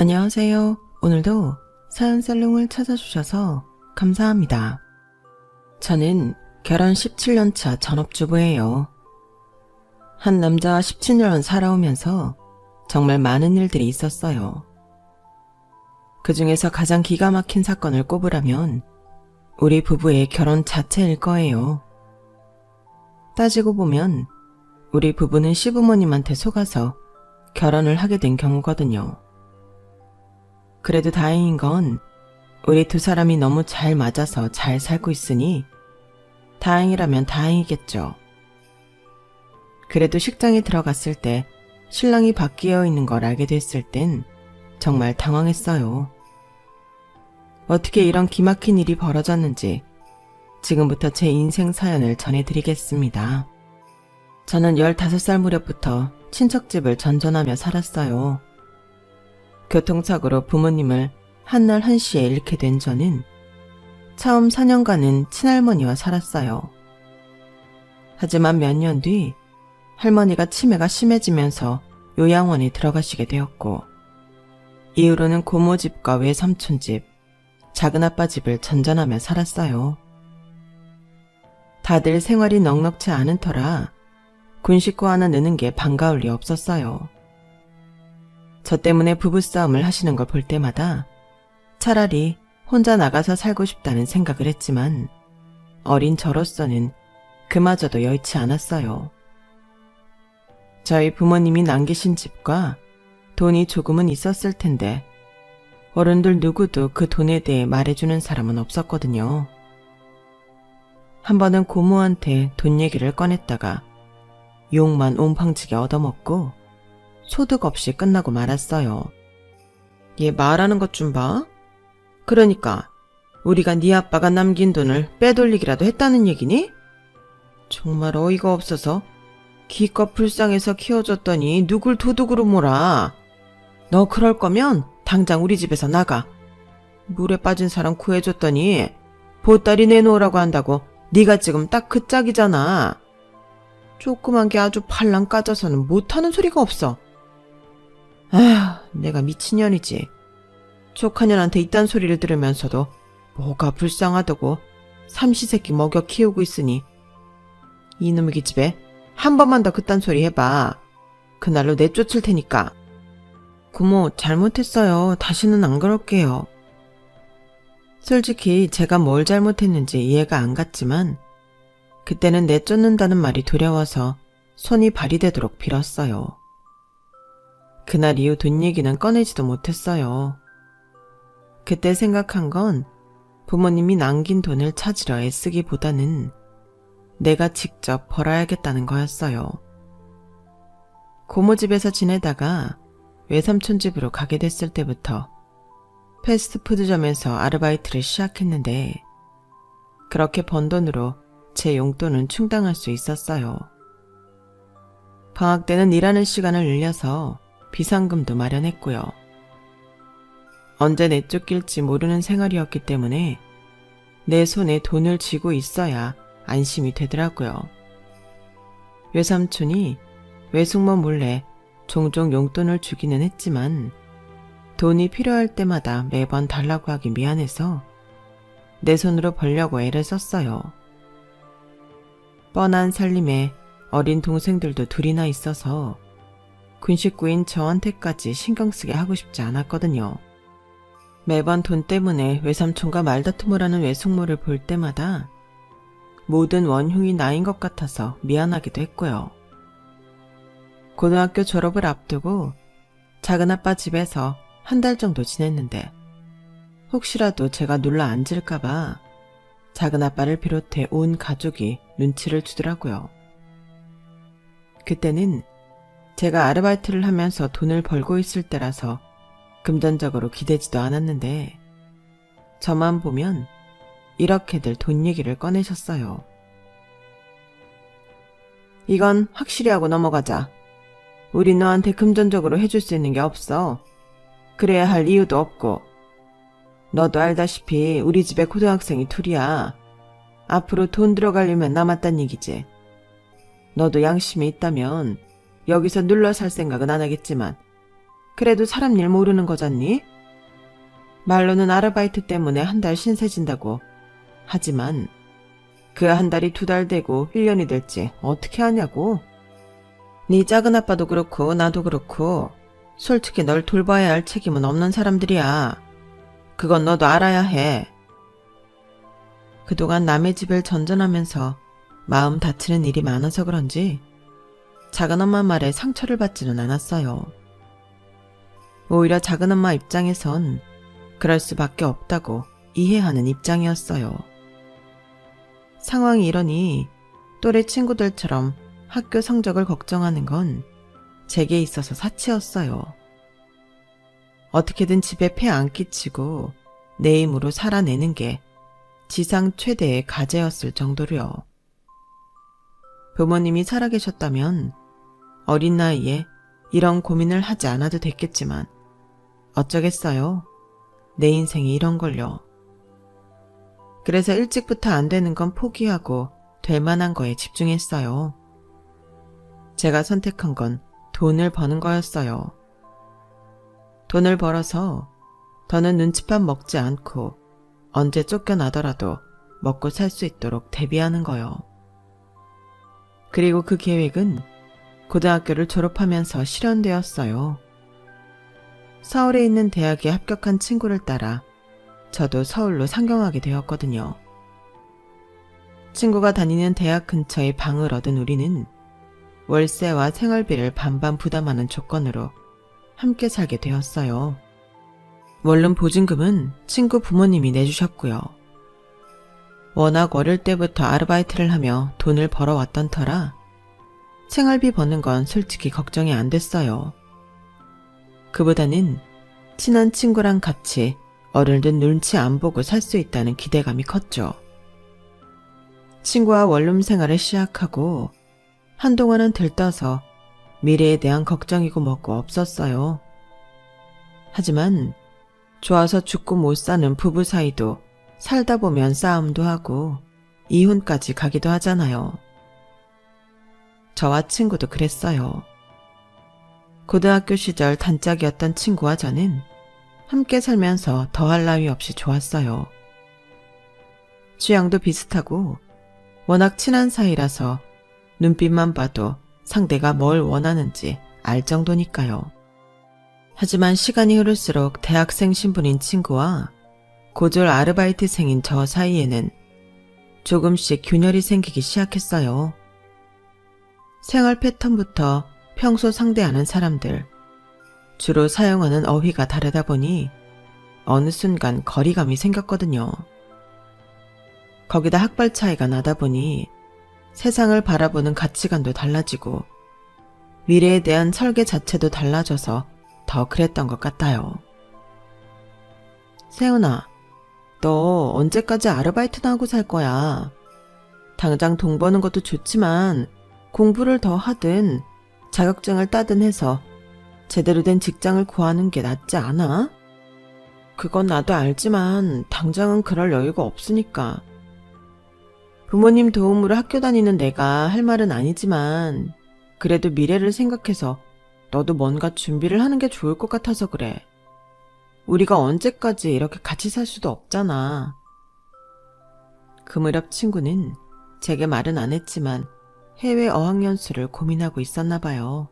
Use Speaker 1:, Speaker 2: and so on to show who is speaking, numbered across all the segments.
Speaker 1: 안녕하세요. 오늘도 사연살롱을 찾아주셔서 감사합니다. 저는 결혼 17년차 전업주부예요. 한 남자와 17년 살아오면서 정말 많은 일들이 있었어요. 그 중에서 가장 기가 막힌 사건을 꼽으라면 우리 부부의 결혼 자체일 거예요. 따지고 보면 우리 부부는 시부모님한테 속아서 결혼을 하게 된 경우거든요. 그래도 다행인 건 우리 두 사람이 너무 잘 맞아서 잘 살고 있으니 다행이라면 다행이겠죠. 그래도 식장에 들어갔을 때 신랑이 바뀌어 있는 걸 알게 됐을 땐 정말 당황했어요. 어떻게 이런 기막힌 일이 벌어졌는지 지금부터 제 인생 사연을 전해드리겠습니다. 저는 15살 무렵부터 친척집을 전전하며 살았어요. 교통사고로 부모님을 한날 한시에 잃게 된 저는 처음 4년간은 친할머니와 살았어요. 하지만 몇 년 뒤 할머니가 치매가 심해지면서 요양원에 들어가시게 되었고 이후로는 고모집과 외삼촌집, 작은아빠 집을 전전하며 살았어요. 다들 생활이 넉넉치 않은 터라 군 식구 하나 느는 게 반가울 리 없었어요. 저 때문에 부부싸움을 하시는 걸 볼 때마다 차라리 혼자 나가서 살고 싶다는 생각을 했지만 어린 저로서는 그마저도 여의치 않았어요. 저희 부모님이 남기신 집과 돈이 조금은 있었을 텐데 어른들 누구도 그 돈에 대해 말해주는 사람은 없었거든요. 한 번은 고모한테 돈 얘기를 꺼냈다가 욕만 옹팡지게 얻어먹고 소득 없이 끝나고 말았어요. 얘 말하는 것 좀 봐. 그러니까 우리가 네 아빠가 남긴 돈을 빼돌리기라도 했다는 얘기니? 정말 어이가 없어서 기껏 불쌍해서 키워줬더니 누굴 도둑으로 몰아. 너 그럴 거면 당장 우리 집에서 나가. 물에 빠진 사람 구해줬더니 보따리 내놓으라고 한다고 네가 지금 딱 그 짝이잖아. 조그만 게 아주 팔랑 까져서는 못하는 소리가 없어. 아휴, 내가 미친년이지. 조카년한테 이딴 소리를 들으면서도 뭐가 불쌍하다고 삼시세끼 먹여 키우고 있으니 이놈의 기집애 한 번만 더 그딴 소리 해봐. 그날로 내쫓을 테니까. 고모, 잘못했어요. 다시는 안 그럴게요. 솔직히 제가 뭘 잘못했는지 이해가 안 갔지만 그때는 내쫓는다는 말이 두려워서 손이 발이 되도록 빌었어요. 그날 이후 돈 얘기는 꺼내지도 못했어요. 그때 생각한 건 부모님이 남긴 돈을 찾으려 애쓰기보다는 내가 직접 벌어야겠다는 거였어요. 고모 집에서 지내다가 외삼촌 집으로 가게 됐을 때부터 패스트푸드점에서 아르바이트를 시작했는데 그렇게 번 돈으로 제 용돈은 충당할 수 있었어요. 방학 때는 일하는 시간을 늘려서 비상금도 마련했고요. 언제 내쫓길지 모르는 생활이었기 때문에 내 손에 돈을 쥐고 있어야 안심이 되더라고요. 외삼촌이 외숙모 몰래 종종 용돈을 주기는 했지만 돈이 필요할 때마다 매번 달라고 하기 미안해서 내 손으로 벌려고 애를 썼어요. 뻔한 살림에 어린 동생들도 둘이나 있어서 군식구인 저한테까지 신경 쓰게 하고 싶지 않았거든요. 매번 돈 때문에 외삼촌과 말다툼을 하는 외숙모를 볼 때마다 모든 원흉이 나인 것 같아서 미안하기도 했고요. 고등학교 졸업을 앞두고 작은아빠 집에서 한 달 정도 지냈는데 혹시라도 제가 눌러 앉을까봐 작은아빠를 비롯해 온 가족이 눈치를 주더라고요. 그때는 제가 아르바이트를 하면서 돈을 벌고 있을 때라서 금전적으로 기대지도 않았는데 저만 보면 이렇게들 돈 얘기를 꺼내셨어요. 이건 확실히 하고 넘어가자. 우리 너한테 금전적으로 해줄 수 있는 게 없어. 그래야 할 이유도 없고. 너도 알다시피 우리 집에 고등학생이 둘이야. 앞으로 돈 들어가려면 남았단 얘기지. 너도 양심이 있다면 여기서 눌러 살 생각은 안 하겠지만 그래도 사람 일 모르는 거잖니? 말로는 아르바이트 때문에 한 달 신세 진다고. 하지만 그 한 달이 2달 되고 1년이 될지 어떻게 하냐고. 네 작은 아빠도 그렇고 나도 그렇고 솔직히 널 돌봐야 할 책임은 없는 사람들이야. 그건 너도 알아야 해. 그동안 남의 집을 전전하면서 마음 다치는 일이 많아서 그런지 작은엄마 말에 상처를 받지는 않았어요. 오히려 작은엄마 입장에선 그럴 수밖에 없다고 이해하는 입장이었어요. 상황이 이러니 또래 친구들처럼 학교 성적을 걱정하는 건 제게 있어서 사치였어요. 어떻게든 집에 폐 안 끼치고 내 힘으로 살아내는 게 지상 최대의 과제였을 정도로요. 부모님이 살아계셨다면 어린 나이에 이런 고민을 하지 않아도 됐겠지만 어쩌겠어요. 내 인생이 이런 걸요. 그래서 일찍부터 안 되는 건 포기하고 될 만한 거에 집중했어요. 제가 선택한 건 돈을 버는 거였어요. 돈을 벌어서 더는 눈칫밥 먹지 않고 언제 쫓겨나더라도 먹고 살 수 있도록 대비하는 거요. 그리고 그 계획은 고등학교를 졸업하면서 실현되었어요. 서울에 있는 대학에 합격한 친구를 따라 저도 서울로 상경하게 되었거든요. 친구가 다니는 대학 근처에 방을 얻은 우리는 월세와 생활비를 반반 부담하는 조건으로 함께 살게 되었어요. 원룸 보증금은 친구 부모님이 내주셨고요. 워낙 어릴 때부터 아르바이트를 하며 돈을 벌어왔던 터라 생활비 버는 건 솔직히 걱정이 안 됐어요. 그보다는 친한 친구랑 같이 어른들 눈치 안 보고 살 수 있다는 기대감이 컸죠. 친구와 원룸 생활을 시작하고 한동안은 들떠서 미래에 대한 걱정이고 뭐고 없었어요. 하지만 좋아서 죽고 못 사는 부부 사이도 살다 보면 싸움도 하고 이혼까지 가기도 하잖아요. 저와 친구도 그랬어요. 고등학교 시절 단짝이었던 친구와 저는 함께 살면서 더할 나위 없이 좋았어요. 취향도 비슷하고 워낙 친한 사이라서 눈빛만 봐도 상대가 뭘 원하는지 알 정도니까요. 하지만 시간이 흐를수록 대학생 신분인 친구와 고졸 아르바이트생인 저 사이에는 조금씩 균열이 생기기 시작했어요. 생활 패턴부터 평소 상대하는 사람들, 주로 사용하는 어휘가 다르다 보니 어느 순간 거리감이 생겼거든요. 거기다 학벌 차이가 나다 보니 세상을 바라보는 가치관도 달라지고 미래에 대한 설계 자체도 달라져서 더 그랬던 것 같아요. 세훈아, 너 언제까지 아르바이트나 하고 살 거야? 당장 돈 버는 것도 좋지만 공부를 더 하든 자격증을 따든 해서 제대로 된 직장을 구하는 게 낫지 않아? 그건 나도 알지만 당장은 그럴 여유가 없으니까. 부모님 도움으로 학교 다니는 내가 할 말은 아니지만 그래도 미래를 생각해서 너도 뭔가 준비를 하는 게 좋을 것 같아서 그래. 우리가 언제까지 이렇게 같이 살 수도 없잖아. 그 무렵 친구는 제게 말은 안 했지만 해외 어학연수를 고민하고 있었나 봐요.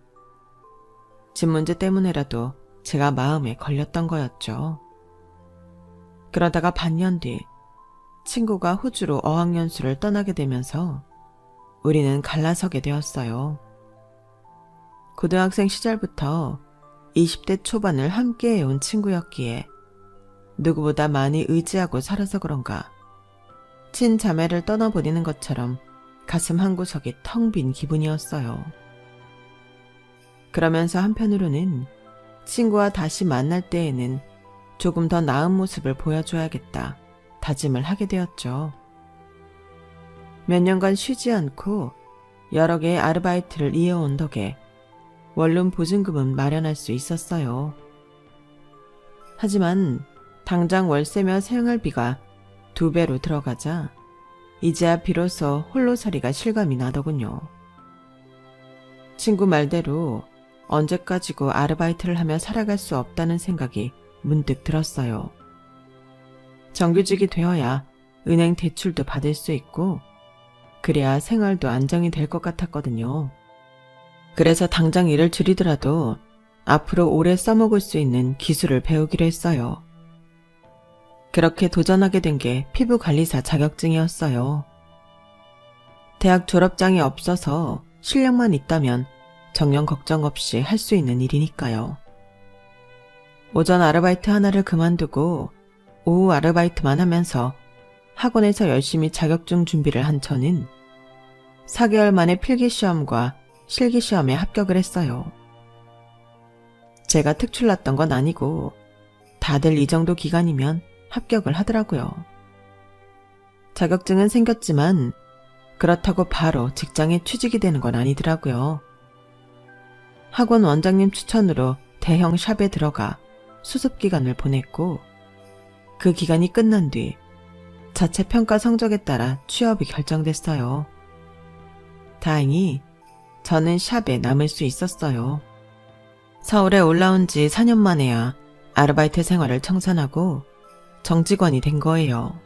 Speaker 1: 집 문제 때문에라도 제가 마음에 걸렸던 거였죠. 그러다가 반년 뒤 친구가 호주로 어학연수를 떠나게 되면서 우리는 갈라서게 되었어요. 고등학생 시절부터 20대 초반을 함께 해온 친구였기에 누구보다 많이 의지하고 살아서 그런가 친자매를 떠나보내는 것처럼 가슴 한구석이 텅 빈 기분이었어요. 그러면서 한편으로는 친구와 다시 만날 때에는 조금 더 나은 모습을 보여줘야겠다 다짐을 하게 되었죠. 몇 년간 쉬지 않고 여러 개의 아르바이트를 이어온 덕에 원룸 보증금은 마련할 수 있었어요. 하지만 당장 월세며 생활비가 2배로 들어가자 이제야 비로소 홀로살이가 실감이 나더군요. 친구 말대로 언제까지고 아르바이트를 하며 살아갈 수 없다는 생각이 문득 들었어요. 정규직이 되어야 은행 대출도 받을 수 있고 그래야 생활도 안정이 될 것 같았거든요. 그래서 당장 일을 줄이더라도 앞으로 오래 써먹을 수 있는 기술을 배우기로 했어요. 그렇게 도전하게 된 게 피부관리사 자격증이었어요. 대학 졸업장이 없어서 실력만 있다면 정년 걱정 없이 할 수 있는 일이니까요. 오전 아르바이트 하나를 그만두고 오후 아르바이트만 하면서 학원에서 열심히 자격증 준비를 한 저는 4개월 만에 필기시험과 실기시험에 합격을 했어요. 제가 특출났던 건 아니고 다들 이 정도 기간이면 합격을 하더라고요. 자격증은 생겼지만 그렇다고 바로 직장에 취직이 되는 건 아니더라고요. 학원 원장님 추천으로 대형 샵에 들어가 수습기간을 보냈고 그 기간이 끝난 뒤 자체 평가 성적에 따라 취업이 결정됐어요. 다행히 저는 샵에 남을 수 있었어요. 서울에 올라온 지 4년 만에야 아르바이트 생활을 청산하고 정직원이 된 거예요.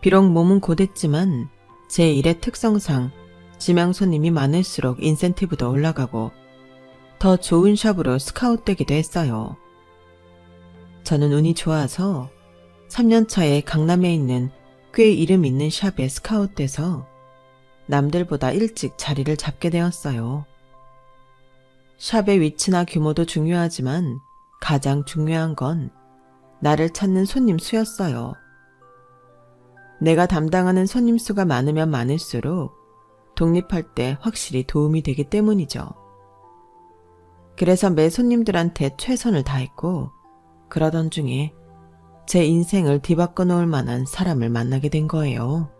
Speaker 1: 비록 몸은 고됐지만 제 일의 특성상 지명 손님이 많을수록 인센티브도 올라가고 더 좋은 샵으로 스카웃되기도 했어요. 저는 운이 좋아서 3년 차에 강남에 있는 꽤 이름 있는 샵에 스카웃돼서 남들보다 일찍 자리를 잡게 되었어요. 샵의 위치나 규모도 중요하지만 가장 중요한 건 나를 찾는 손님 수였어요. 내가 담당하는 손님 수가 많으면 많을수록 독립할 때 확실히 도움이 되기 때문이죠. 그래서 매 손님들한테 최선을 다했고 그러던 중에 제 인생을 뒤바꿔 놓을 만한 사람을 만나게 된 거예요.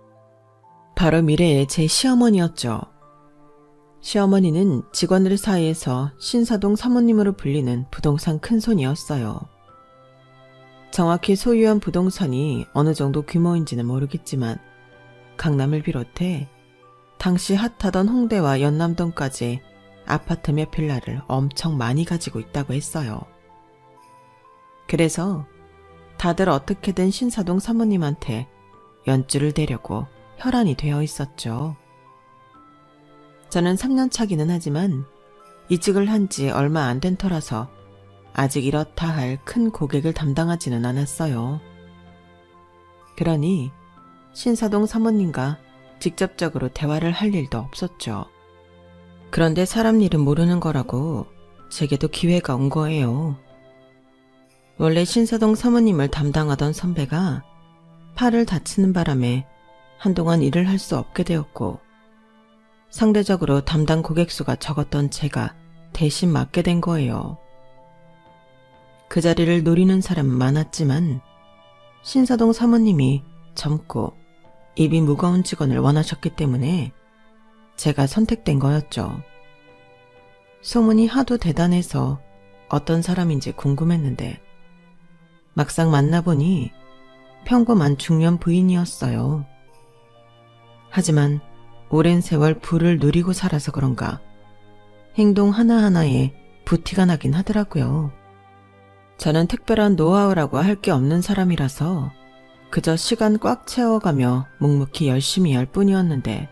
Speaker 1: 바로 미래의 제 시어머니였죠. 시어머니는 직원들 사이에서 신사동 사모님으로 불리는 부동산 큰손이었어요. 정확히 소유한 부동산이 어느 정도 규모인지는 모르겠지만 강남을 비롯해 당시 핫하던 홍대와 연남동까지 아파트 몇 필라를 엄청 많이 가지고 있다고 했어요. 그래서 다들 어떻게든 신사동 사모님한테 연주를 대려고 혈안이 되어 있었죠. 저는 3년 차기는 하지만 이직을 한 지 얼마 안 된 터라서 아직 이렇다 할 큰 고객을 담당하지는 않았어요. 그러니 신사동 사모님과 직접적으로 대화를 할 일도 없었죠. 그런데 사람 일은 모르는 거라고 제게도 기회가 온 거예요. 원래 신사동 사모님을 담당하던 선배가 팔을 다치는 바람에 한동안 일을 할 수 없게 되었고 상대적으로 담당 고객 수가 적었던 제가 대신 맡게 된 거예요. 그 자리를 노리는 사람은 많았지만 신사동 사모님이 젊고 입이 무거운 직원을 원하셨기 때문에 제가 선택된 거였죠. 소문이 하도 대단해서 어떤 사람인지 궁금했는데 막상 만나보니 평범한 중년 부인이었어요. 하지만 오랜 세월 부를 누리고 살아서 그런가 행동 하나하나에 부티가 나긴 하더라고요. 저는 특별한 노하우라고 할 게 없는 사람이라서 그저 시간 꽉 채워가며 묵묵히 열심히 할 뿐이었는데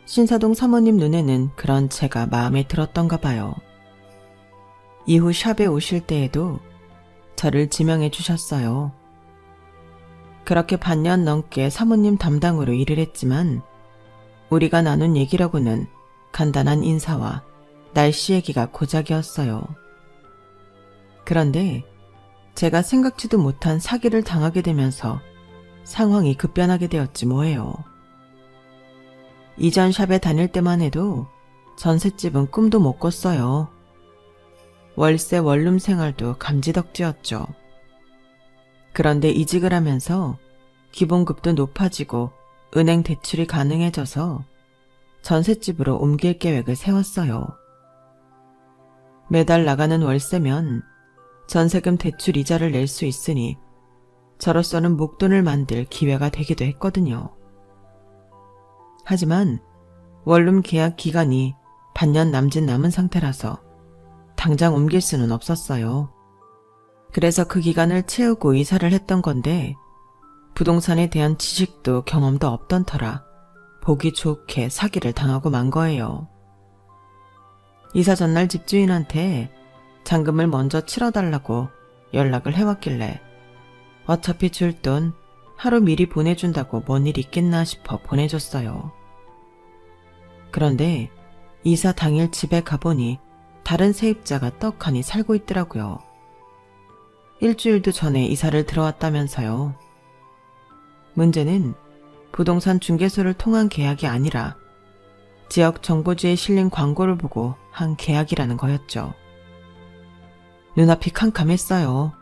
Speaker 1: 신사동 사모님 눈에는 그런 제가 마음에 들었던가 봐요. 이후 샵에 오실 때에도 저를 지명해 주셨어요. 그렇게 반년 넘게 사모님 담당으로 일을 했지만 우리가 나눈 얘기라고는 간단한 인사와 날씨 얘기가 고작이었어요. 그런데 제가 생각지도 못한 사기를 당하게 되면서 상황이 급변하게 되었지 뭐예요. 이전 샵에 다닐 때만 해도 전셋집은 꿈도 못 꿨어요. 월세 원룸 생활도 감지덕지였죠. 그런데 이직을 하면서 기본급도 높아지고 은행 대출이 가능해져서 전셋집으로 옮길 계획을 세웠어요. 매달 나가는 월세면 전세금 대출 이자를 낼 수 있으니 저로서는 목돈을 만들 기회가 되기도 했거든요. 하지만 원룸 계약 기간이 반년 남짓 남은 상태라서 당장 옮길 수는 없었어요. 그래서 그 기간을 채우고 이사를 했던 건데 부동산에 대한 지식도 경험도 없던 터라 보기 좋게 사기를 당하고 만 거예요. 이사 전날 집주인한테 잔금을 먼저 치러달라고 연락을 해왔길래 어차피 줄 돈 하루 미리 보내준다고 뭔 일 있겠나 싶어 보내줬어요. 그런데 이사 당일 집에 가보니 다른 세입자가 떡하니 살고 있더라고요. 일주일도 전에 이사를 들어왔다면서요. 문제는 부동산 중개소를 통한 계약이 아니라 지역 정보지에 실린 광고를 보고 한 계약이라는 거였죠. 눈앞이 캄캄했어요.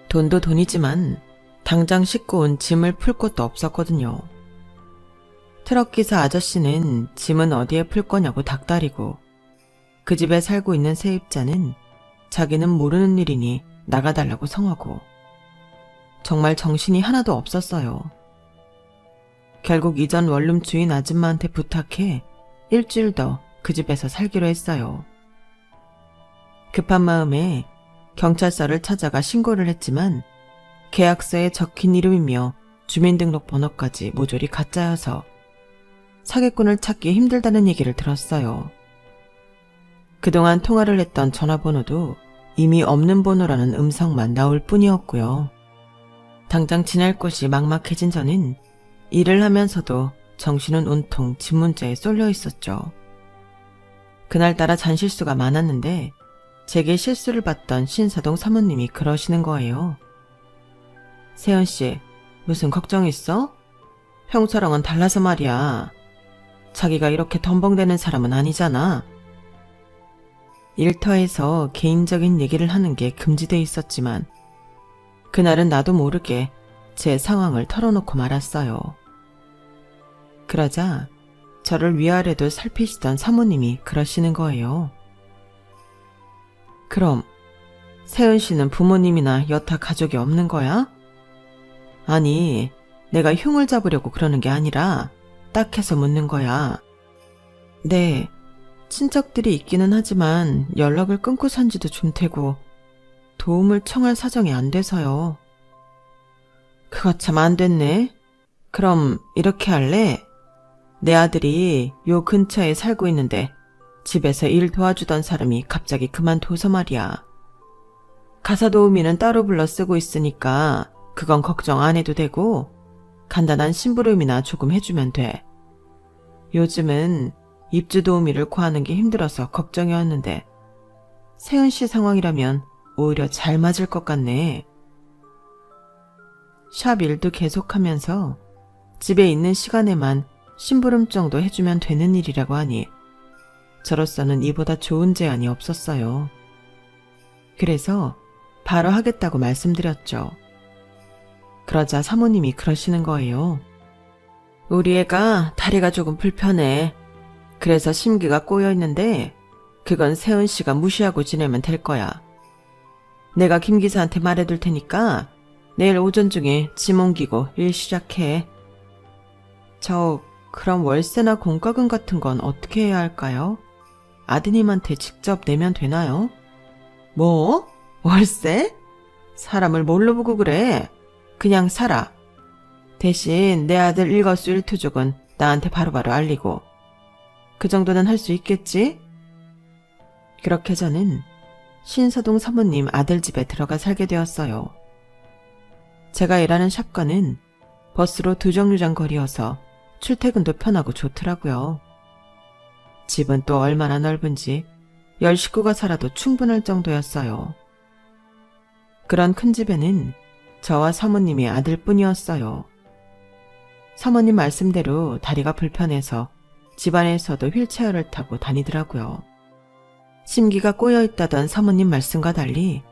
Speaker 1: 돈도 돈이지만 당장 싣고 온 짐을 풀 곳도 없었거든요. 트럭기사 아저씨는 짐은 어디에 풀 거냐고 닥달이고 그 집에 살고 있는 세입자는 자기는 모르는 일이니 나가달라고 성하고 정말 정신이 하나도 없었어요. 결국 이전 원룸 주인 아줌마한테 부탁해 일주일 더 그 집에서 살기로 했어요. 급한 마음에 경찰서를 찾아가 신고를 했지만 계약서에 적힌 이름이며 주민등록번호까지 모조리 가짜여서 사기꾼을 찾기 힘들다는 얘기를 들었어요. 그동안 통화를 했던 전화번호도 이미 없는 번호라는 음성만 나올 뿐이었고요. 당장 지낼 곳이 막막해진 저는 일을 하면서도 정신은 온통 집 문제에 쏠려 있었죠. 그날따라 잔실수가 많았는데 제게 실수를 봤던 신사동 사모님이 그러시는 거예요. 세연씨, 무슨 걱정 있어? 평소랑은 달라서 말이야. 자기가 이렇게 덤벙대는 사람은 아니잖아. 일터에서 개인적인 얘기를 하는 게 금지돼 있었지만 그날은 나도 모르게 제 상황을 털어놓고 말았어요. 그러자 저를 위아래도 살피시던 사모님이 그러시는 거예요. 그럼 세은 씨는 부모님이나 여타 가족이 없는 거야? 아니, 내가 흉을 잡으려고 그러는 게 아니라 딱 해서 묻는 거야. 네, 친척들이 있기는 하지만 연락을 끊고 산 지도 좀 되고 도움을 청할 사정이 안 돼서요. 그거 참 안 됐네. 그럼 이렇게 할래? 내 아들이 요 근처에 살고 있는데 집에서 일 도와주던 사람이 갑자기 그만둬서 말이야. 가사도우미는 따로 불러 쓰고 있으니까 그건 걱정 안 해도 되고 간단한 심부름이나 조금 해주면 돼. 요즘은 입주도우미를 구하는 게 힘들어서 걱정이었는데 세은 씨 상황이라면 오히려 잘 맞을 것 같네. 샵 일도 계속하면서 집에 있는 시간에만 심부름 정도 해주면 되는 일이라고 하니 저로서는 이보다 좋은 제안이 없었어요. 그래서 바로 하겠다고 말씀드렸죠. 그러자 사모님이 그러시는 거예요. 우리 애가 다리가 조금 불편해. 그래서 심기가 꼬여있는데 그건 세은 씨가 무시하고 지내면 될 거야. 내가 김 기사한테 말해둘 테니까 내일 오전 중에 짐 옮기고 일 시작해. 그럼 월세나 공과금 같은 건 어떻게 해야 할까요? 아드님한테 직접 내면 되나요? 뭐? 월세? 사람을 뭘로 보고 그래? 그냥 살아. 대신 내 아들 일거수일투족은 나한테 바로바로 알리고. 그 정도는 할 수 있겠지? 그렇게 저는 신사동 사모님 아들 집에 들어가 살게 되었어요. 제가 일하는 샵과는 버스로 2정류장 거리여서 출퇴근도 편하고 좋더라고요. 집은 또 얼마나 넓은지 10식구가 살아도 충분할 정도였어요. 그런 큰 집에는 저와 사모님이 아들뿐이었어요. 사모님 말씀대로 다리가 불편해서 집안에서도 휠체어를 타고 다니더라고요. 심기가 꼬여있다던 사모님 말씀과 달리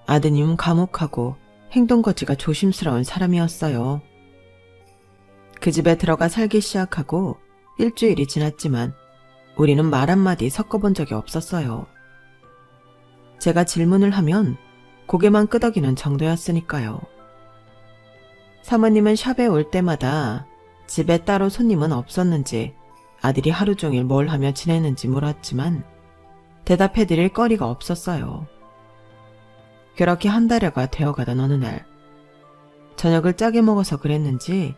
Speaker 1: 아드님은 과묵하고 행동거지가 조심스러운 사람이었어요. 그 집에 들어가 살기 시작하고 일주일이 지났지만 우리는 말 한마디 섞어본 적이 없었어요. 제가 질문을 하면 고개만 끄덕이는 정도였으니까요. 사모님은 샵에 올 때마다 집에 따로 손님은 없었는지 아들이 하루 종일 뭘 하며 지내는지 물었지만 대답해드릴 거리가 없었어요. 그렇게 한 달여가 되어가던 어느 날, 저녁을 짜게 먹어서 그랬는지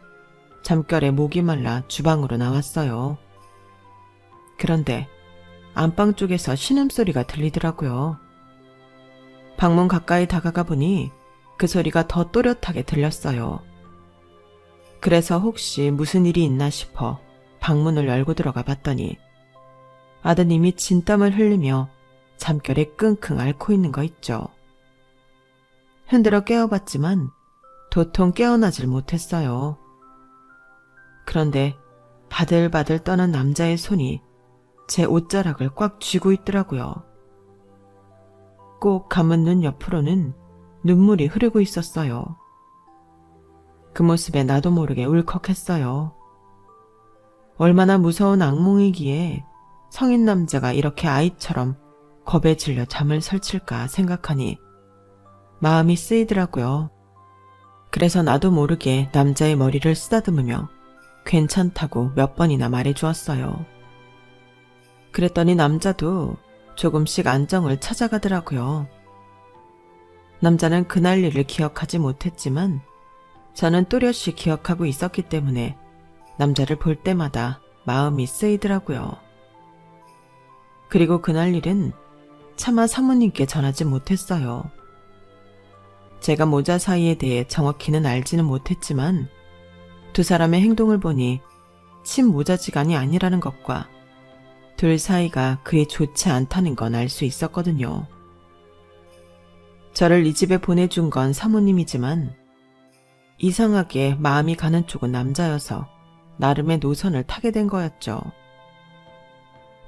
Speaker 1: 잠결에 목이 말라 주방으로 나왔어요. 그런데 안방 쪽에서 신음소리가 들리더라고요. 방문 가까이 다가가 보니 그 소리가 더 또렷하게 들렸어요. 그래서 혹시 무슨 일이 있나 싶어 방문을 열고 들어가 봤더니 아드님이 진땀을 흘리며 잠결에 끙끙 앓고 있는 거 있죠. 흔들어 깨워봤지만 도통 깨어나질 못했어요. 그런데 바들바들 떠는 남자의 손이 제 옷자락을 꽉 쥐고 있더라고요. 꼭 감은 눈 옆으로는 눈물이 흐르고 있었어요. 그 모습에 나도 모르게 울컥했어요. 얼마나 무서운 악몽이기에 성인 남자가 이렇게 아이처럼 겁에 질려 잠을 설칠까 생각하니 마음이 쓰이더라고요. 그래서 나도 모르게 남자의 머리를 쓰다듬으며 괜찮다고 몇 번이나 말해주었어요. 그랬더니 남자도 조금씩 안정을 찾아가더라고요. 남자는 그날 일을 기억하지 못했지만 저는 또렷이 기억하고 있었기 때문에 남자를 볼 때마다 마음이 쓰이더라고요. 그리고 그날 일은 차마 사모님께 전하지 못했어요. 제가 모자 사이에 대해 정확히는 알지는 못했지만 두 사람의 행동을 보니 친모자지간이 아니라는 것과 둘 사이가 그리 좋지 않다는 건 알 수 있었거든요. 저를 이 집에 보내준 건 사모님이지만 이상하게 마음이 가는 쪽은 남자여서 나름의 노선을 타게 된 거였죠.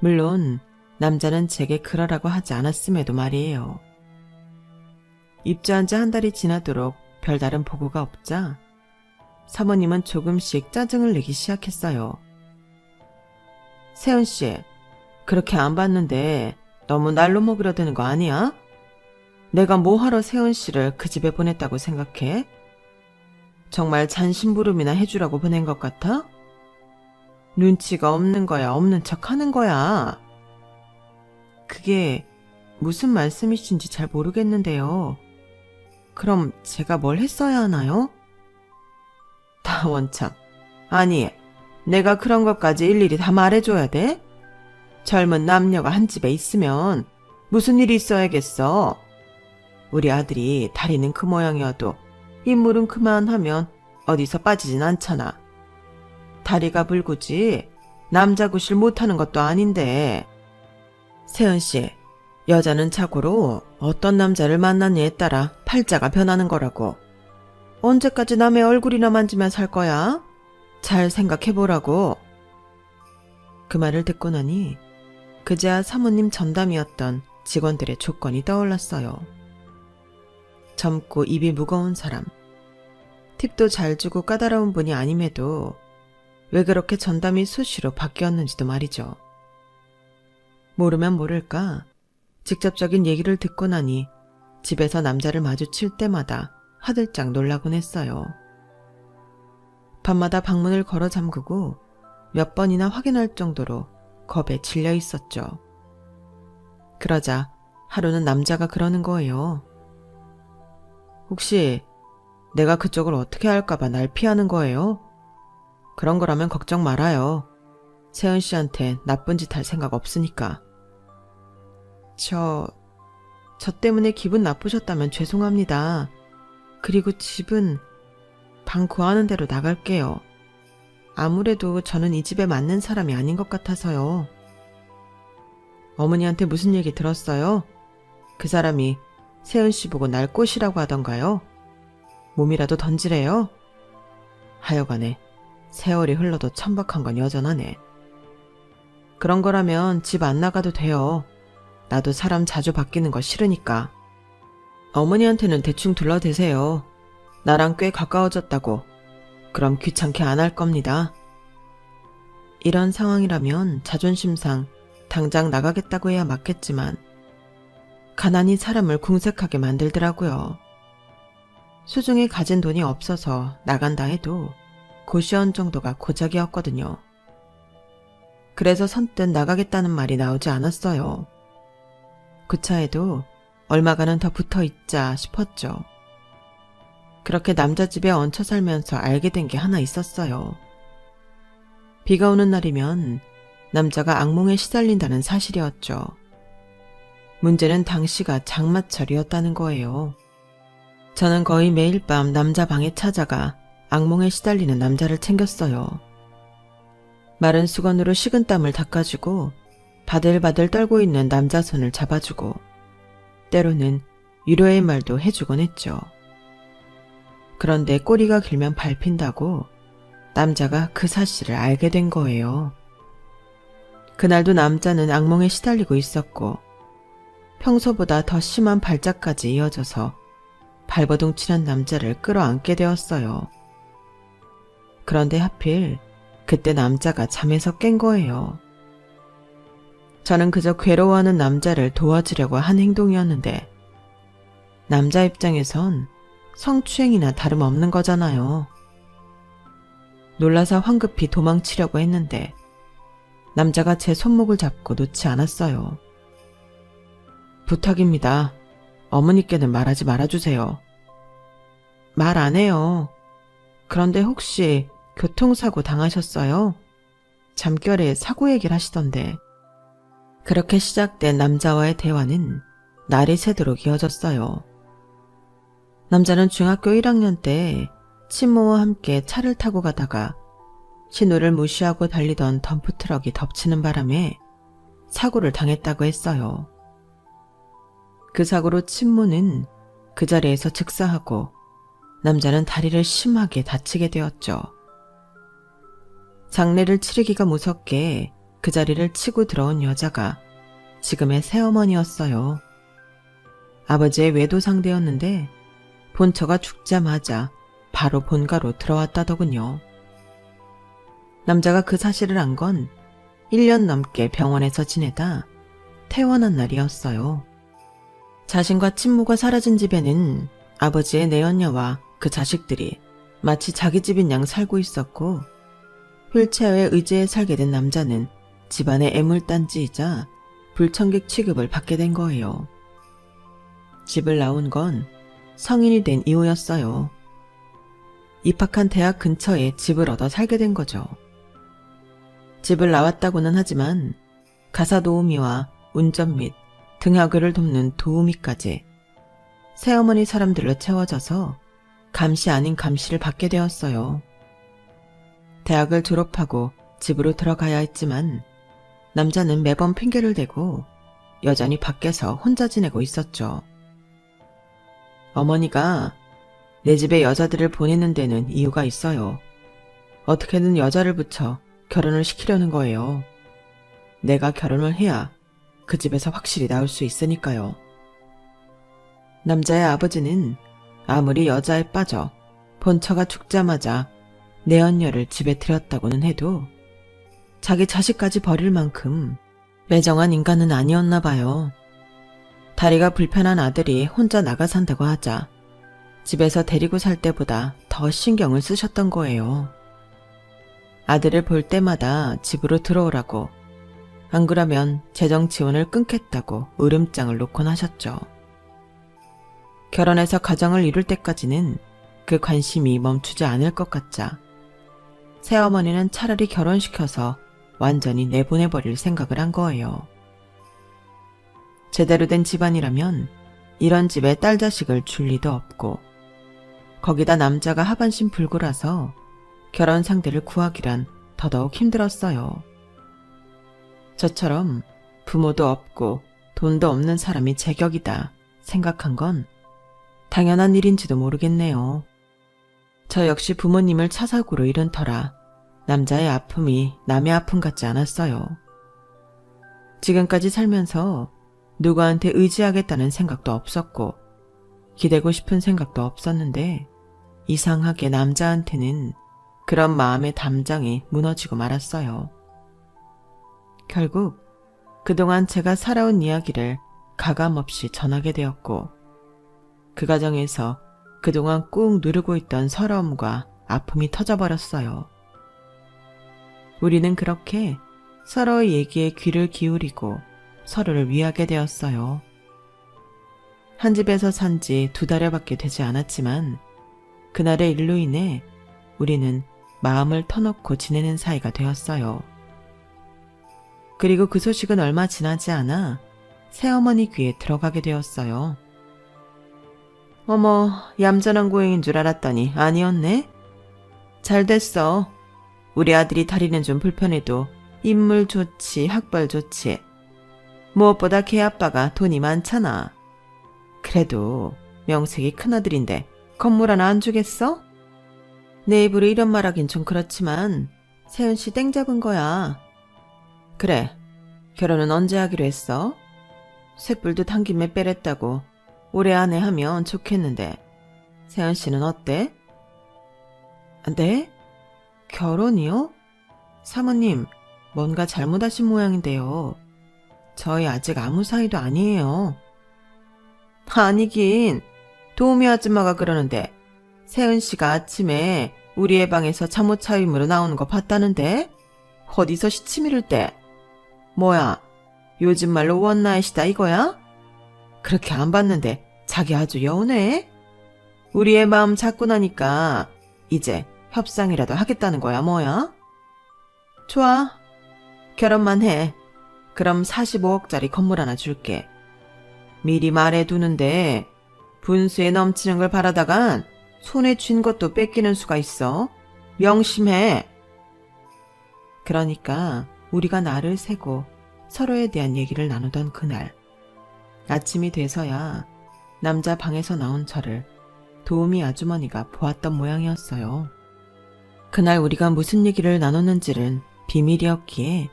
Speaker 1: 물론 남자는 제게 그러라고 하지 않았음에도 말이에요. 입주한 지 한 달이 지나도록 별다른 보고가 없자 사모님은 조금씩 짜증을 내기 시작했어요. 세은씨, 그렇게 안 봤는데 너무 날로 먹으려 드는 거 아니야? 내가 뭐하러 세은씨를 그 집에 보냈다고 생각해? 정말 잔심부름이나 해주라고 보낸 것 같아? 눈치가 없는 거야, 없는 척 하는 거야. 그게 무슨 말씀이신지 잘 모르겠는데요. 그럼 제가 뭘 했어야 하나요? 다 원참. 아니, 내가 그런 것까지 일일이 다 말해줘야 돼? 젊은 남녀가 한 집에 있으면 무슨 일이 있어야겠어. 우리 아들이 다리는 그 모양이어도 인물은 그만하면 어디서 빠지진 않잖아. 다리가 불구지 남자 구실 못하는 것도 아닌데. 세은씨, 여자는 자고로 어떤 남자를 만났냐에 따라 팔자가 변하는 거라고. 언제까지 남의 얼굴이나 만지면 살 거야? 잘 생각해보라고. 그 말을 듣고 나니 그제야 사모님 전담이었던 직원들의 조건이 떠올랐어요. 젊고 입이 무거운 사람, 팁도 잘 주고 까다로운 분이 아님에도 왜 그렇게 전담이 수시로 바뀌었는지도 말이죠. 모르면 모를까 직접적인 얘기를 듣고 나니 집에서 남자를 마주칠 때마다 화들짝 놀라곤 했어요. 밤마다 방문을 걸어 잠그고 몇 번이나 확인할 정도로 겁에 질려 있었죠. 그러자 하루는 남자가 그러는 거예요. 혹시 내가 그쪽을 어떻게 할까봐 날 피하는 거예요? 그런 거라면 걱정 말아요. 세은 씨한테 나쁜 짓 할 생각 없으니까. 저 때문에 기분 나쁘셨다면 죄송합니다. 그리고 집은 방 구하는 대로 나갈게요. 아무래도 저는 이 집에 맞는 사람이 아닌 것 같아서요. 어머니한테 무슨 얘기 들었어요? 그 사람이 세은 씨 보고 날 꼬시라고 하던가요? 몸이라도 던지래요? 하여간에 세월이 흘러도 천박한 건 여전하네. 그런 거라면 집 안 나가도 돼요. 나도 사람 자주 바뀌는 거 싫으니까. 어머니한테는 대충 둘러대세요. 나랑 꽤 가까워졌다고. 그럼 귀찮게 안 할 겁니다. 이런 상황이라면 자존심상 당장 나가겠다고 해야 맞겠지만 가난이 사람을 궁색하게 만들더라고요. 수중에 가진 돈이 없어서 나간다 해도 고시원 정도가 고작이었거든요. 그래서 선뜻 나가겠다는 말이 나오지 않았어요. 그 차에도 얼마간은 더 붙어 있자 싶었죠. 그렇게 남자 집에 얹혀 살면서 알게 된 게 하나 있었어요. 비가 오는 날이면 남자가 악몽에 시달린다는 사실이었죠. 문제는 당시가 장마철이었다는 거예요. 저는 거의 매일 밤 남자 방에 찾아가 악몽에 시달리는 남자를 챙겼어요. 마른 수건으로 식은땀을 닦아주고 바들바들 떨고 있는 남자 손을 잡아주고 때로는 위로의 말도 해주곤 했죠. 그런데 꼬리가 길면 밟힌다고 남자가 그 사실을 알게 된 거예요. 그날도 남자는 악몽에 시달리고 있었고 평소보다 더 심한 발작까지 이어져서 발버둥 치는 남자를 끌어안게 되었어요. 그런데 하필 그때 남자가 잠에서 깬 거예요. 저는 그저 괴로워하는 남자를 도와주려고 한 행동이었는데 남자 입장에선 성추행이나 다름없는 거잖아요. 놀라서 황급히 도망치려고 했는데 남자가 제 손목을 잡고 놓지 않았어요. 부탁입니다. 어머니께는 말하지 말아주세요. 말 안 해요. 그런데 혹시 교통사고 당하셨어요? 잠결에 사고 얘기를 하시던데. 그렇게 시작된 남자와의 대화는 날이 새도록 이어졌어요. 남자는 중학교 1학년 때 친모와 함께 차를 타고 가다가 신호를 무시하고 달리던 덤프트럭이 덮치는 바람에 사고를 당했다고 했어요. 그 사고로 친모는 그 자리에서 즉사하고 남자는 다리를 심하게 다치게 되었죠. 장례를 치르기가 무섭게 그 자리를 치고 들어온 여자가 지금의 새어머니였어요. 아버지의 외도 상대였는데 본처가 죽자마자 바로 본가로 들어왔다더군요. 남자가 그 사실을 안 건 1년 넘게 병원에서 지내다 퇴원한 날이었어요. 자신과 친모가 사라진 집에는 아버지의 내연녀와 그 자식들이 마치 자기 집인 양 살고 있었고 휠체어에 의지해 살게 된 남자는 집안의 애물단지이자 불청객 취급을 받게 된 거예요. 집을 나온 건 성인이 된 이후였어요. 입학한 대학 근처에 집을 얻어 살게 된 거죠. 집을 나왔다고는 하지만 가사 도우미와 운전 및 등하교를 돕는 도우미까지 새어머니 사람들로 채워져서 감시 아닌 감시를 받게 되었어요. 대학을 졸업하고 집으로 들어가야 했지만 남자는 매번 핑계를 대고 여전히 밖에서 혼자 지내고 있었죠. 어머니가 내 집에 여자들을 보내는 데는 이유가 있어요. 어떻게든 여자를 붙여 결혼을 시키려는 거예요. 내가 결혼을 해야 그 집에서 확실히 나올 수 있으니까요. 남자의 아버지는 아무리 여자에 빠져 본처가 죽자마자 내연녀를 집에 들였다고는 해도 자기 자식까지 버릴 만큼 매정한 인간은 아니었나 봐요. 다리가 불편한 아들이 혼자 나가 산다고 하자 집에서 데리고 살 때보다 더 신경을 쓰셨던 거예요. 아들을 볼 때마다 집으로 들어오라고, 안 그러면 재정 지원을 끊겠다고 으름장을 놓곤 하셨죠. 결혼해서 가정을 이룰 때까지는 그 관심이 멈추지 않을 것 같자 새어머니는 차라리 결혼시켜서 완전히 내보내버릴 생각을 한 거예요. 제대로 된 집안이라면 이런 집에 딸 자식을 줄 리도 없고 거기다 남자가 하반신 불구라서 결혼 상대를 구하기란 더더욱 힘들었어요. 저처럼 부모도 없고 돈도 없는 사람이 제격이다 생각한 건 당연한 일인지도 모르겠네요. 저 역시 부모님을 차사고로 잃은 터라 남자의 아픔이 남의 아픔 같지 않았어요. 지금까지 살면서 누구한테 의지하겠다는 생각도 없었고 기대고 싶은 생각도 없었는데 이상하게 남자한테는 그런 마음의 담장이 무너지고 말았어요. 결국 그동안 제가 살아온 이야기를 가감없이 전하게 되었고 그 과정에서 그동안 꾹 누르고 있던 서러움과 아픔이 터져버렸어요. 우리는 그렇게 서로의 얘기에 귀를 기울이고 서로를 위하게 되었어요. 한 집에서 산 지 2달여밖에 되지 않았지만 그날의 일로 인해 우리는 마음을 터놓고 지내는 사이가 되었어요. 그리고 그 소식은 얼마 지나지 않아 새어머니 귀에 들어가게 되었어요. 어머, 얌전한 고행인 줄 알았더니 아니었네? 잘 됐어. 우리 아들이 다리는 좀 불편해도 인물 좋지, 학벌 좋지. 무엇보다 걔 아빠가 돈이 많잖아. 그래도 명색이 큰아들인데 건물 하나 안 주겠어? 내 입으로 이런 말하긴 좀 그렇지만 세은씨 땡 잡은 거야. 그래, 결혼은 언제 하기로 했어? 쇳불도 한 김에 빼랬다고 올해 안에 하면 좋겠는데 세은씨는 어때? 네? 결혼이요? 사모님, 뭔가 잘못하신 모양인데요. 저희 아직 아무 사이도 아니에요. 아니긴, 도우미 아줌마가 그러는데 세은씨가 아침에 우리의 방에서 잠옷 차림으로 나오는 거 봤다는데? 어디서 시치미를 때? 뭐야, 요즘 말로 원나잇이다 이거야? 그렇게 안 봤는데 자기 아주 여운해? 우리의 마음 잡고 나니까 이제 협상이라도 하겠다는 거야 뭐야? 좋아, 결혼만 해. 그럼 45억짜리 건물 하나 줄게. 미리 말해두는데 분수에 넘치는 걸 바라다간 손에 쥔 것도 뺏기는 수가 있어. 명심해. 그러니까 우리가 날을 세고 서로에 대한 얘기를 나누던 그날, 아침이 돼서야 남자 방에서 나온 저를 도우미 아주머니가 보았던 모양이었어요. 그날 우리가 무슨 얘기를 나눴는지는 비밀이었기에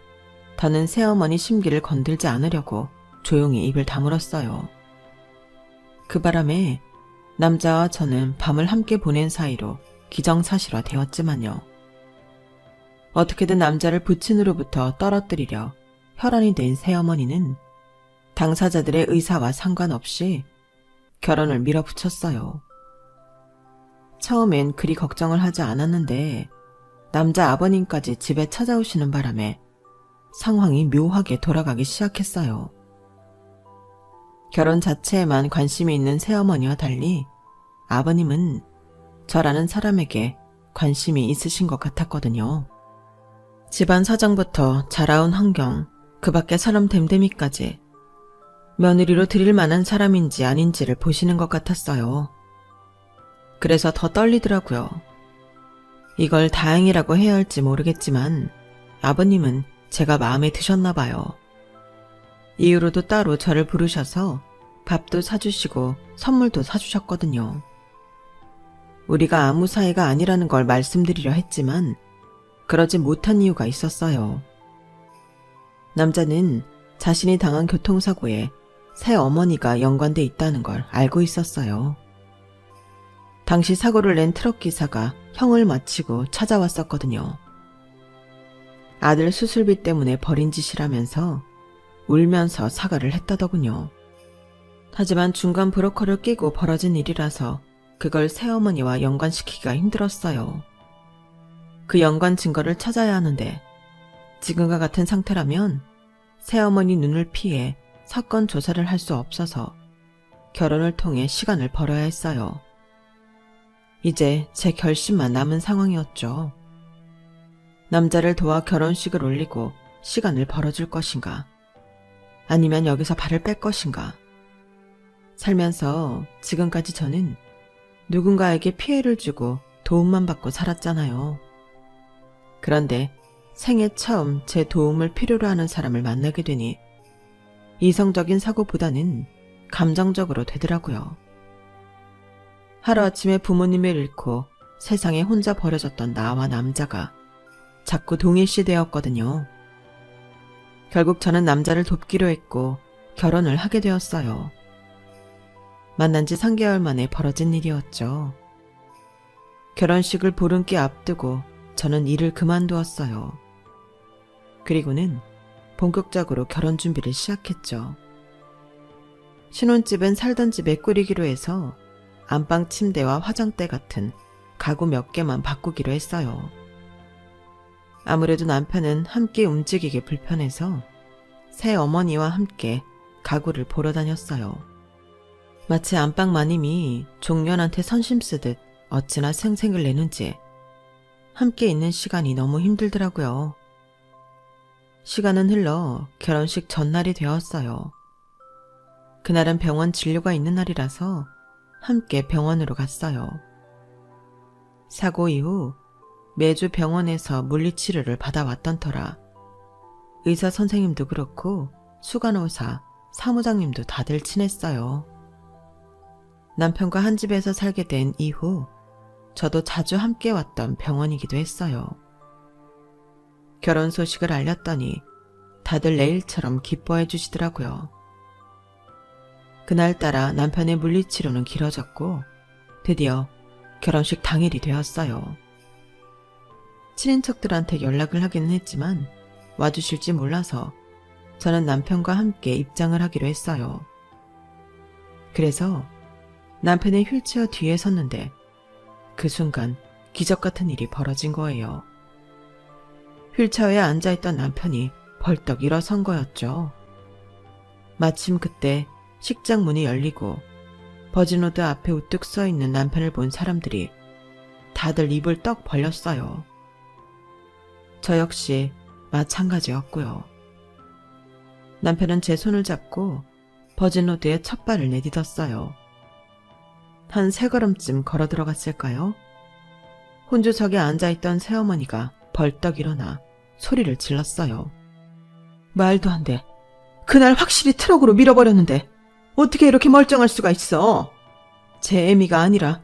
Speaker 1: 더는 새어머니 심기를 건들지 않으려고 조용히 입을 다물었어요. 그 바람에 남자와 저는 밤을 함께 보낸 사이로 기정사실화 되었지만요. 어떻게든 남자를 부친으로부터 떨어뜨리려 혈안이 된 새어머니는 당사자들의 의사와 상관없이 결혼을 밀어붙였어요. 처음엔 그리 걱정을 하지 않았는데 남자 아버님까지 집에 찾아오시는 바람에 상황이 묘하게 돌아가기 시작했어요. 결혼 자체에만 관심이 있는 새어머니와 달리 아버님은 저라는 사람에게 관심이 있으신 것 같았거든요. 집안 사정부터 자라온 환경, 그 밖의 사람 됨됨이까지 며느리로 드릴 만한 사람인지 아닌지를 보시는 것 같았어요. 그래서 더 떨리더라고요. 이걸 다행이라고 해야 할지 모르겠지만 아버님은 제가 마음에 드셨나 봐요. 이후로도 따로 저를 부르셔서 밥도 사주시고 선물도 사주셨거든요. 우리가 아무 사이가 아니라는 걸 말씀드리려 했지만 그러지 못한 이유가 있었어요. 남자는 자신이 당한 교통사고에 새 어머니가 연관돼 있다는 걸 알고 있었어요. 당시 사고를 낸 트럭 기사가 형을 마치고 찾아왔었거든요. 아들 수술비 때문에 벌인 짓이라면서 울면서 사과를 했다더군요. 하지만 중간 브로커를 끼고 벌어진 일이라서 그걸 새어머니와 연관시키기가 힘들었어요. 그 연관 증거를 찾아야 하는데 지금과 같은 상태라면 새어머니 눈을 피해 사건 조사를 할 수 없어서 결혼을 통해 시간을 벌어야 했어요. 이제 제 결심만 남은 상황이었죠. 남자를 도와 결혼식을 올리고 시간을 벌어줄 것인가, 아니면 여기서 발을 뺄 것인가. 살면서 지금까지 저는 누군가에게 피해를 주고 도움만 받고 살았잖아요. 그런데 생애 처음 제 도움을 필요로 하는 사람을 만나게 되니 이성적인 사고보다는 감정적으로 되더라고요. 하루아침에 부모님을 잃고 세상에 혼자 버려졌던 나와 남자가 자꾸 동일시 되었거든요. 결국 저는 남자를 돕기로 했고 결혼을 하게 되었어요. 만난 지 3개월 만에 벌어진 일이었죠. 결혼식을 보름께 앞두고 저는 일을 그만두었어요. 그리고는 본격적으로 결혼 준비를 시작했죠. 신혼집은 살던 집에 꾸리기로 해서 안방 침대와 화장대 같은 가구 몇 개만 바꾸기로 했어요. 아무래도 남편은 함께 움직이기 불편해서 새 어머니와 함께 가구를 보러 다녔어요. 마치 안방 마님이 종년한테 선심 쓰듯 어찌나 생색을 내는지 함께 있는 시간이 너무 힘들더라고요. 시간은 흘러 결혼식 전날이 되었어요. 그날은 병원 진료가 있는 날이라서 함께 병원으로 갔어요. 사고 이후 매주 병원에서 물리치료를 받아왔던 터라 의사 선생님도 그렇고 수간호사, 사무장님도 다들 친했어요. 남편과 한 집에서 살게 된 이후 저도 자주 함께 왔던 병원이기도 했어요. 결혼 소식을 알렸더니 다들 내일처럼 기뻐해 주시더라고요. 그날따라 남편의 물리치료는 길어졌고 드디어 결혼식 당일이 되었어요. 친인척들한테 연락을 하기는 했지만 와주실지 몰라서 저는 남편과 함께 입장을 하기로 했어요. 그래서 남편의 휠체어 뒤에 섰는데 그 순간 기적 같은 일이 벌어진 거예요. 휠체어에 앉아있던 남편이 벌떡 일어선 거였죠. 마침 그때 식장 문이 열리고 버진로드 앞에 우뚝 서 있는 남편을 본 사람들이 다들 입을 떡 벌렸어요. 저 역시 마찬가지였고요. 남편은 제 손을 잡고 버진로드에 첫 발을 내딛었어요. 한 3걸음쯤 걸어 들어갔을까요? 혼주석에 앉아있던 새어머니가 벌떡 일어나 소리를 질렀어요. 말도 안 돼. 그날 확실히 트럭으로 밀어버렸는데 어떻게 이렇게 멀쩡할 수가 있어? 제 애미가 아니라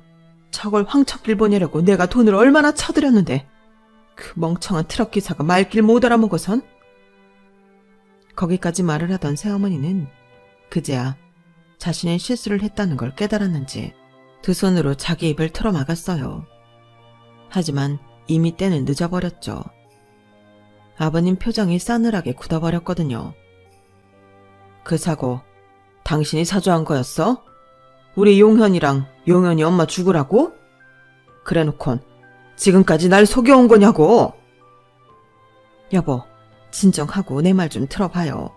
Speaker 1: 저걸 황첩길 보내려고 내가 돈을 얼마나 쳐들였는데 그 멍청한 트럭 기사가 말길 못 알아먹어선? 거기까지 말을 하던 새어머니는 그제야 자신의 실수를 했다는 걸 깨달았는지 두 손으로 자기 입을 틀어막았어요. 하지만 이미 때는 늦어버렸죠. 아버님 표정이 싸늘하게 굳어버렸거든요. 그 사고 당신이 사주한 거였어? 우리 용현이랑 용현이 엄마 죽으라고? 그래놓곤 지금까지 날 속여온 거냐고. 여보, 진정하고 내 말 좀 틀어봐요.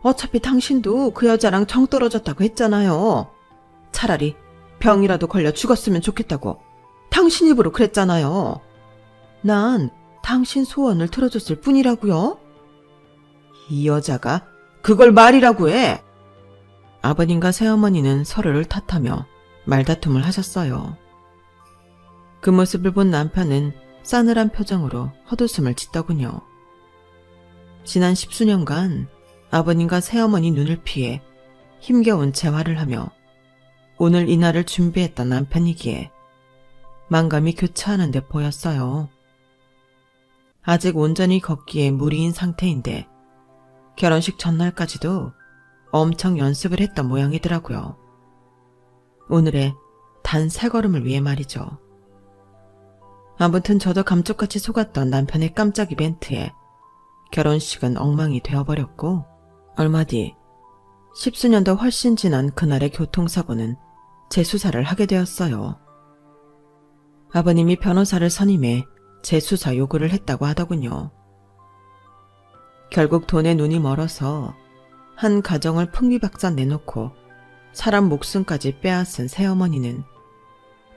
Speaker 1: 어차피 당신도 그 여자랑 정 떨어졌다고 했잖아요. 차라리 병이라도 걸려 죽었으면 좋겠다고 당신 입으로 그랬잖아요. 난 당신 소원을 들어줬을 뿐이라고요. 이 여자가 그걸 말이라고 해. 아버님과 새어머니는 서로를 탓하며 말다툼을 하셨어요. 그 모습을 본 남편은 싸늘한 표정으로 헛웃음을 짓더군요. 지난 10수년간 아버님과 새어머니 눈을 피해 힘겨운 재활을 하며 오늘 이날을 준비했던 남편이기에 만감이 교차하는 데 보였어요. 아직 온전히 걷기에 무리인 상태인데 결혼식 전날까지도 엄청 연습을 했던 모양이더라고요. 오늘의 단 3걸음을 위해 말이죠. 아무튼 저도 감쪽같이 속았던 남편의 깜짝 이벤트에 결혼식은 엉망이 되어버렸고 얼마 뒤 10수년도 훨씬 지난 그날의 교통사고는 재수사를 하게 되었어요. 아버님이 변호사를 선임해 재수사 요구를 했다고 하더군요. 결국 돈에 눈이 멀어서 한 가정을 풍비박산 내놓고 사람 목숨까지 빼앗은 새어머니는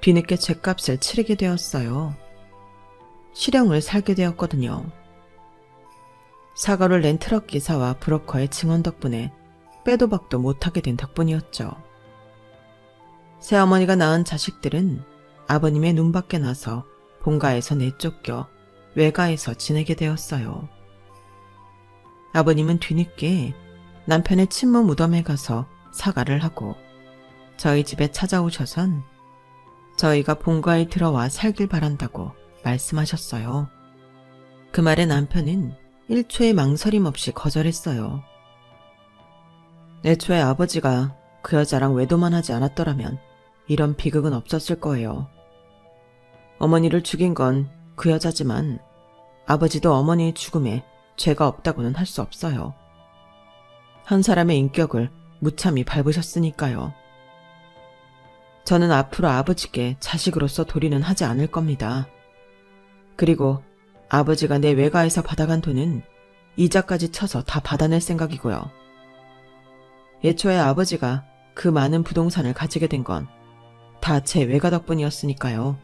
Speaker 1: 뒤늦게 죗값을 치르게 되었어요. 실형을 살게 되었거든요. 사고를 낸 트럭 기사와 브로커의 증언 덕분에 빼도 박도 못하게 된 덕분이었죠. 새어머니가 낳은 자식들은 아버님의 눈밖에 나서 본가에서 내쫓겨 외가에서 지내게 되었어요. 아버님은 뒤늦게 남편의 친모 무덤에 가서 사과를 하고 저희 집에 찾아오셔선 저희가 본가에 들어와 살길 바란다고 말씀하셨어요. 그 말에 남편은 1초의 망설임 없이 거절했어요. 애초에 아버지가 그 여자랑 외도만 하지 않았더라면 이런 비극은 없었을 거예요. 어머니를 죽인 건 그 여자지만 아버지도 어머니의 죽음에 죄가 없다고는 할 수 없어요. 한 사람의 인격을 무참히 밟으셨으니까요. 저는 앞으로 아버지께 자식으로서 도리는 하지 않을 겁니다. 그리고 아버지가 내 외가에서 받아간 돈은 이자까지 쳐서 다 받아낼 생각이고요. 애초에 아버지가 그 많은 부동산을 가지게 된 건 다 제 외가 덕분이었으니까요.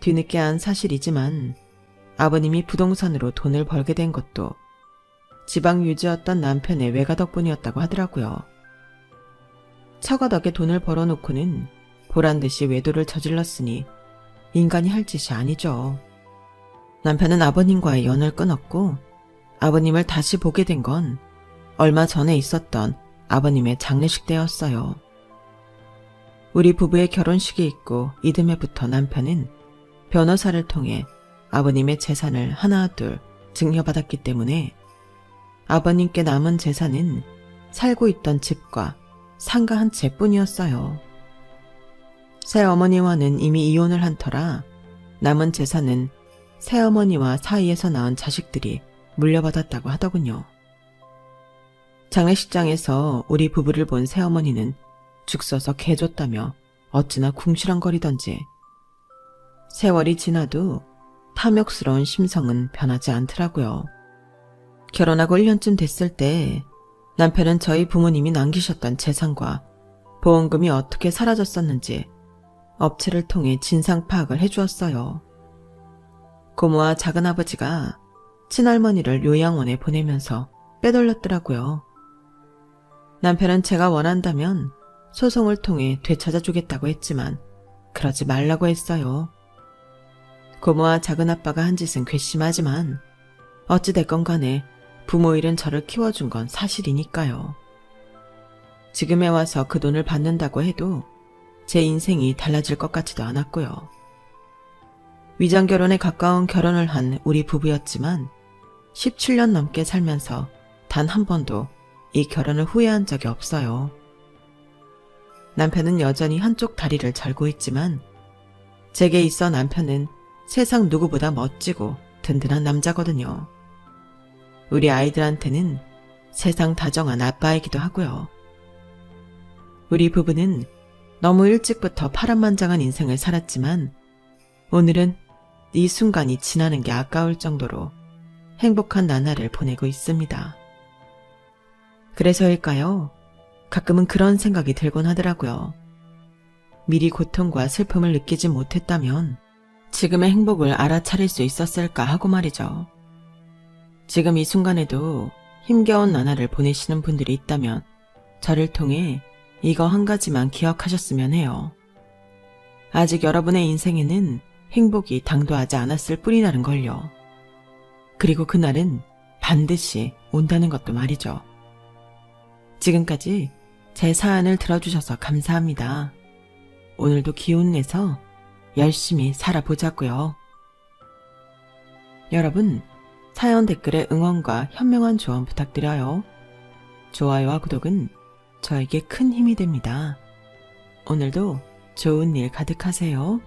Speaker 1: 뒤늦게 안 사실이지만 아버님이 부동산으로 돈을 벌게 된 것도 지방 유지였던 남편의 외가 덕분이었다고 하더라고요. 처가덕에 돈을 벌어놓고는 보란듯이 외도를 저질렀으니 인간이 할 짓이 아니죠. 남편은 아버님과의 연을 끊었고 아버님을 다시 보게 된 건 얼마 전에 있었던 아버님의 장례식 때였어요. 우리 부부의 결혼식이 있고 이듬해부터 남편은 변호사를 통해 아버님의 재산을 하나 둘 증여받았기 때문에 아버님께 남은 재산은 살고 있던 집과 상가 한 채뿐이었어요. 새어머니와는 이미 이혼을 한 터라 남은 재산은 새어머니와 사이에서 낳은 자식들이 물려받았다고 하더군요. 장례식장에서 우리 부부를 본 새어머니는 죽 써서 개줬다며 어찌나 궁시렁거리던지 세월이 지나도 탐욕스러운 심성은 변하지 않더라고요. 결혼하고 1년쯤 됐을 때 남편은 저희 부모님이 남기셨던 재산과 보험금이 어떻게 사라졌었는지 업체를 통해 진상 파악을 해주었어요. 고모와 작은아버지가 친할머니를 요양원에 보내면서 빼돌렸더라고요. 남편은 제가 원한다면 소송을 통해 되찾아주겠다고 했지만 그러지 말라고 했어요. 고모와 작은아빠가 한 짓은 괘씸하지만 어찌됐건 간에 부모 잃은 저를 키워준 건 사실이니까요. 지금에 와서 그 돈을 받는다고 해도 제 인생이 달라질 것 같지도 않았고요. 위장결혼에 가까운 결혼을 한 우리 부부였지만 17년 넘게 살면서 단 한 번도 이 결혼을 후회한 적이 없어요. 남편은 여전히 한쪽 다리를 절고 있지만 제게 있어 남편은 세상 누구보다 멋지고 든든한 남자거든요. 우리 아이들한테는 세상 다정한 아빠이기도 하고요. 우리 부부는 너무 일찍부터 파란만장한 인생을 살았지만 오늘은 이 순간이 지나는 게 아까울 정도로 행복한 나날을 보내고 있습니다. 그래서일까요? 가끔은 그런 생각이 들곤 하더라고요. 미리 고통과 슬픔을 느끼지 못했다면 지금의 행복을 알아차릴 수 있었을까 하고 말이죠. 지금 이 순간에도 힘겨운 나날을 보내시는 분들이 있다면 저를 통해 이거 한 가지만 기억하셨으면 해요. 아직 여러분의 인생에는 행복이 당도하지 않았을 뿐이라는 걸요. 그리고 그날은 반드시 온다는 것도 말이죠. 지금까지 제 사연을 들어주셔서 감사합니다. 오늘도 기운 내서 열심히 살아보자고요. 여러분, 사연 댓글에 응원과 현명한 조언 부탁드려요. 좋아요와 구독은 저에게 큰 힘이 됩니다. 오늘도 좋은 일 가득하세요.